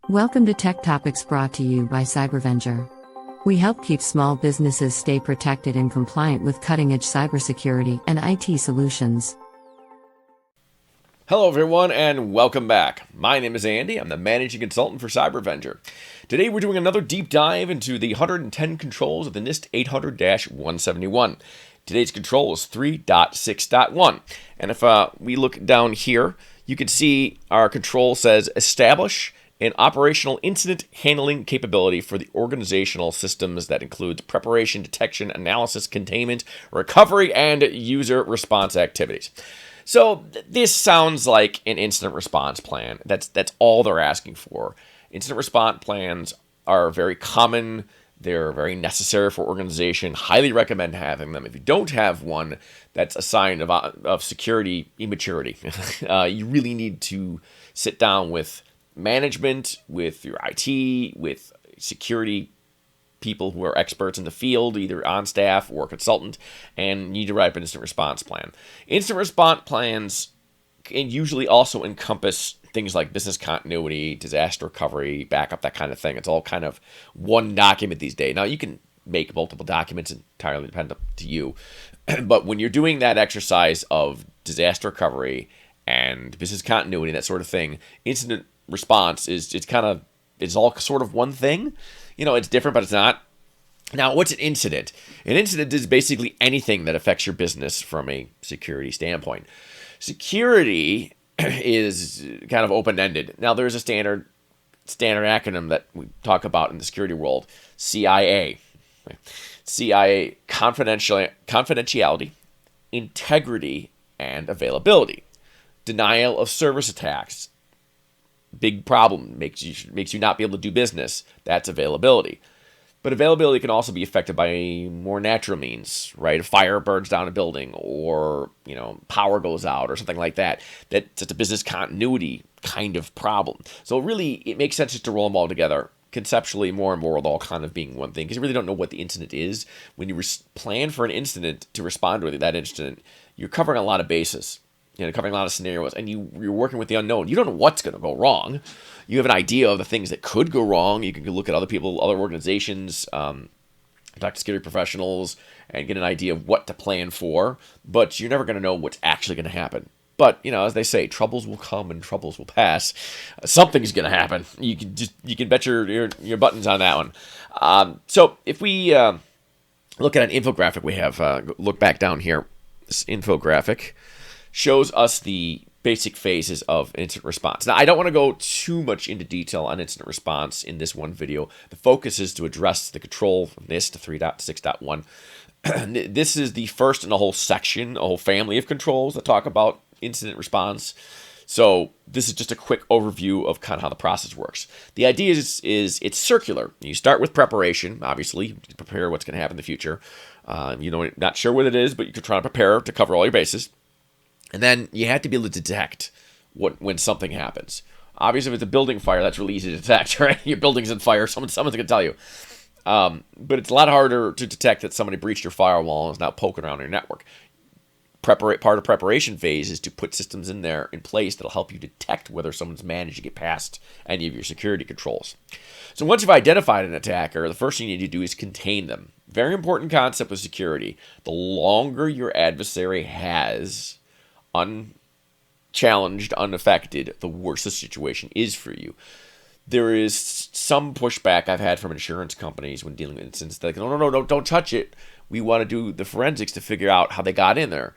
Welcome to Tech Topics brought to you by Cybervenger. We help keep small businesses stay protected and compliant with cutting-edge cybersecurity and IT solutions. Hello everyone and welcome back. My name is Andy. I'm the managing consultant for Cybervenger. Today we're doing another deep dive into the 110 controls of the NIST 800-171. Today's control is 3.6.1. And if we look down here, you can see our control says establish an operational incident handling capability for the organizational systems that includes preparation, detection, analysis, containment, recovery, and user response activities. So this sounds like an incident response plan. That's all they're asking for. Incident response plans are very common. They're very necessary for organization. Highly recommend having them. If you don't have one, that's a sign of security immaturity. You really need to sit down with management, with your IT, with security people who are experts in the field, either on staff or consultant, and need to write an instant response plan. Instant response plans can usually also encompass things like business continuity, disaster recovery, backup, that kind of thing. It's all kind of one document these days. Now, you can make multiple documents, entirely dependent to you. But when you're doing that exercise of disaster recovery and business continuity, that sort of thing, incident response it's all sort of one thing. You know, it's different, but it's not. Now, what's an incident? An incident is basically anything that affects your business from a security standpoint. Security is kind of open-ended. Now, there's a standard acronym that we talk about in the security world, CIA. CIA, confidentiality, integrity, and availability. Denial of service attacks. Big problem, makes you not be able to do business. That's availability. But availability can also be affected by more natural means, right? A fire burns down a building, or power goes out, or something like that. That's a business continuity kind of problem. So really, it makes sense just to roll them all together. Conceptually, more and more, with all kind of being one thing, because you really don't know what the incident is. When you plan for an incident to respond to that incident, you're covering a lot of bases. Covering a lot of scenarios, and you're working with the unknown. You don't know what's going to go wrong. You have an idea of the things that could go wrong. You can look at other people, other organizations, talk to security professionals, and get an idea of what to plan for. But you're never going to know what's actually going to happen. But as they say, troubles will come and troubles will pass. Something's going to happen. You can bet your buttons on that one. So if we look at an infographic, we have look back down here. This infographic shows us the basic phases of incident response. Now, I don't want to go too much into detail on incident response in this one video. The focus is to address the control of NIST 3.6.1. This is the first in a whole section, a whole family of controls that talk about incident response. So this is just a quick overview of kind of how the process works. The idea is it's circular. You start with preparation, obviously, to prepare what's going to happen in the future. Not sure what it is, but you can try to prepare to cover all your bases. And then you have to be able to detect when something happens. Obviously, if it's a building fire, that's really easy to detect, right? Your building's on fire, someone's going to tell you. But it's a lot harder to detect that somebody breached your firewall and is now poking around your network. Part of preparation phase is to put systems in place that'll help you detect whether someone's managed to get past any of your security controls. So once you've identified an attacker, the first thing you need to do is contain them. Very important concept with security. The longer your adversary has unchallenged, unaffected, the worse the situation is for you. There is some pushback I've had from insurance companies when dealing with incidents. They're like, no, don't touch it. We want to do the forensics to figure out how they got in there.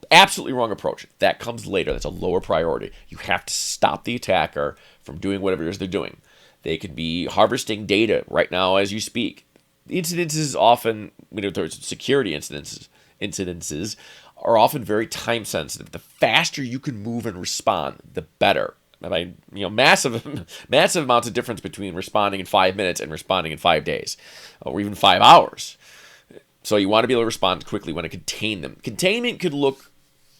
Absolutely wrong approach. That comes later. That's a lower priority. You have to stop the attacker from doing whatever it is they're doing. They could be harvesting data right now as you speak. Incidences often, there's security incidences are often very time sensitive. The faster you can move and respond, the better. Massive amounts of difference between responding in 5 minutes and responding in 5 days, or even 5 hours. So you want to be able to respond quickly. You want to contain them. Containment could look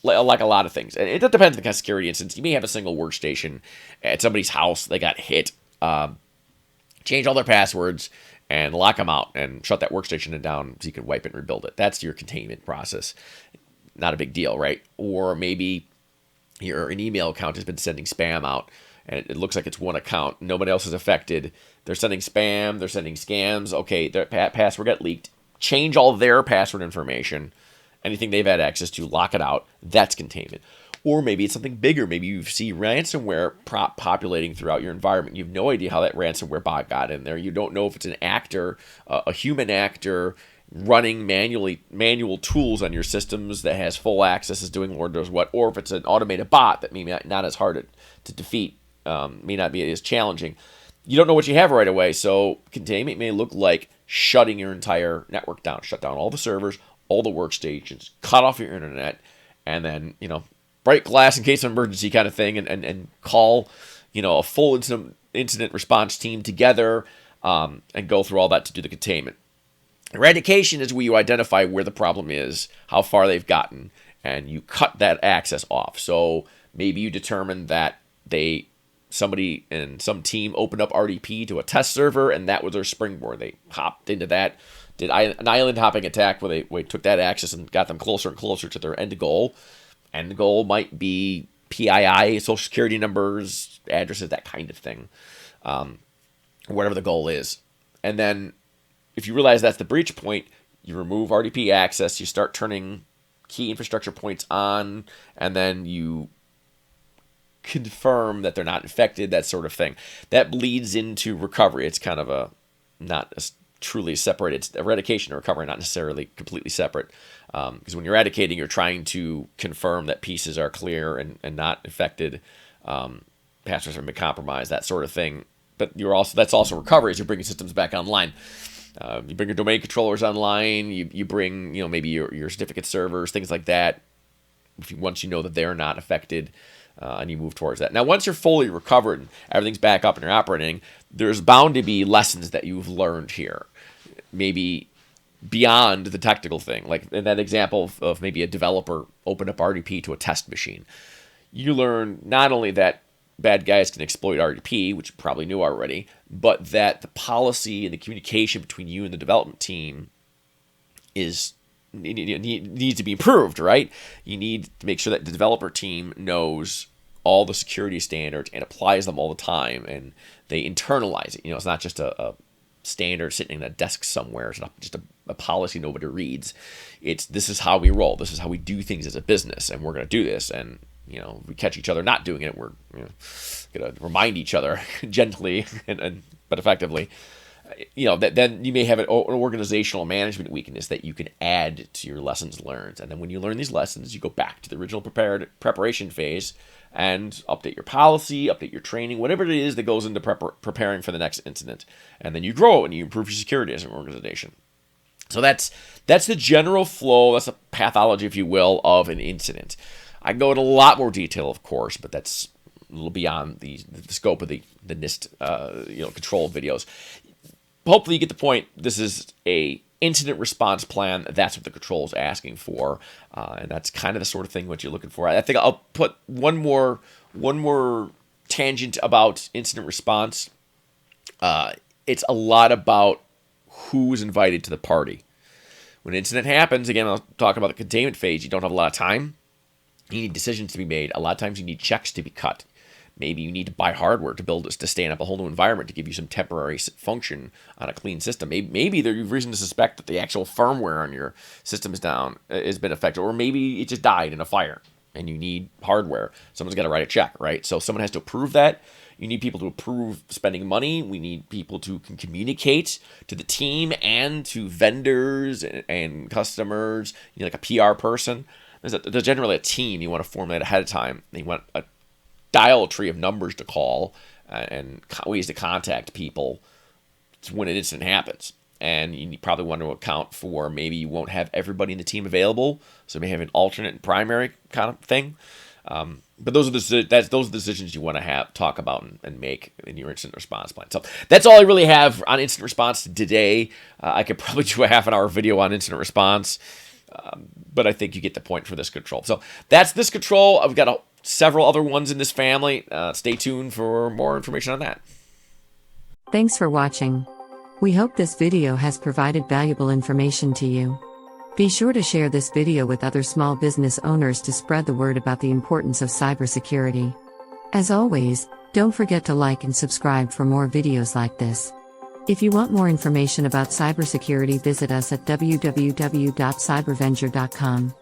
like a lot of things, and it depends on the kind of security instance. You may have a single workstation at somebody's house. They got hit. Change all their passwords and lock them out and shut that workstation down so you can wipe it and rebuild it. That's your containment process. Not a big deal, right? Or maybe an email account has been sending spam out and it looks like it's one account. Nobody else is affected. They're sending spam. They're sending scams. Okay, their password got leaked. Change all their password information. Anything they've had access to, lock it out. That's containment. Or maybe it's something bigger. Maybe you see ransomware populating throughout your environment. You have no idea how that ransomware bot got in there. You don't know if it's an actor, a human actor, running manual tools on your systems that has full access, is doing Lord knows what, or if it's an automated bot that may not as hard to defeat, may not be as challenging. You don't know what you have right away, so containment may look like shutting your entire network down, shut down all the servers, all the workstations, cut off your internet, and then, break glass in case of emergency kind of thing, and call, a full incident response team together, and go through all that to do the containment. Eradication is where you identify where the problem is, how far they've gotten, and you cut that access off. So maybe you determine that somebody in some team opened up RDP to a test server, and that was their springboard. They hopped into that, did an island hopping attack where they took that access and got them closer and closer to their end goal. End goal might be PII, social security numbers, addresses, that kind of thing, whatever the goal is. And then if you realize that's the breach point, you remove RDP access, you start turning key infrastructure points on, and then you confirm that they're not infected, that sort of thing. That bleeds into recovery. It's kind of not as truly separated. It's eradication and recovery, not necessarily completely separate. Because when you're eradicating, you're trying to confirm that pieces are clear and not infected, passwords have been compromised, that sort of thing. But that's also recovery, as you're bringing systems back online. You bring your domain controllers online, you bring, maybe your certificate servers, things like that, once you know that they're not affected, and you move towards that. Now, once you're fully recovered and everything's back up and you're operating, there's bound to be lessons that you've learned here. Maybe beyond the technical thing, like in that example of maybe a developer opened up RDP to a test machine. You learn not only that bad guys can exploit RDP, which you probably knew already, but that the policy and the communication between you and the development team needs to be improved, right? You need to make sure that the developer team knows all the security standards and applies them all the time, and they internalize it. It's not just a standard sitting in a desk somewhere. It's not just a policy nobody reads. This is how we roll. This is how we do things as a business, and we're going to do this. And if we catch each other not doing it, we're going to remind each other gently but effectively. Then you may have an organizational management weakness that you can add to your lessons learned. And then when you learn these lessons, you go back to the original preparation phase and update your policy, update your training, whatever it is that goes into preparing for the next incident. And then you grow and you improve your security as an organization. So that's the general flow, that's a pathology, if you will, of an incident. I can go into a lot more detail, of course, but that's a little beyond the scope of the NIST control videos. Hopefully you get the point. This is a incident response plan. That's what the control is asking for, and that's kind of the sort of thing what you're looking for. I think I'll put one more tangent about incident response. It's a lot about who's invited to the party. When an incident happens, again, I'll talk about the containment phase. You don't have a lot of time. You need decisions to be made. A lot of times you need checks to be cut. Maybe you need to buy hardware to stand up a whole new environment to give you some temporary function on a clean system. Maybe there's reason to suspect that the actual firmware on your system is down, has been affected, or maybe it just died in a fire and you need hardware. Someone's got to write a check, right? So someone has to approve that. You need people to approve spending money. We need people to communicate to the team and to vendors and customers. You need like a PR person. There's generally a team. You want to form that ahead of time. You want a dial tree of numbers to call and ways to contact people when an incident happens. And you probably want to account for maybe you won't have everybody in the team available, so you may have an alternate and primary kind of thing. But those are the decisions you want to talk about and make in your incident response plan. So that's all I really have on incident response today. I could probably do a half-an-hour video on incident response, but I think you get the point for this control. So that's this control. I've got several other ones in this family. Stay tuned for more information on that. Thanks for watching. We hope this video has provided valuable information to you. Be sure to share this video with other small business owners to spread the word about the importance of cybersecurity. As always, Don't forget to like and subscribe for more videos like this. If you want more information about cybersecurity, visit us at www.cybervenger.com.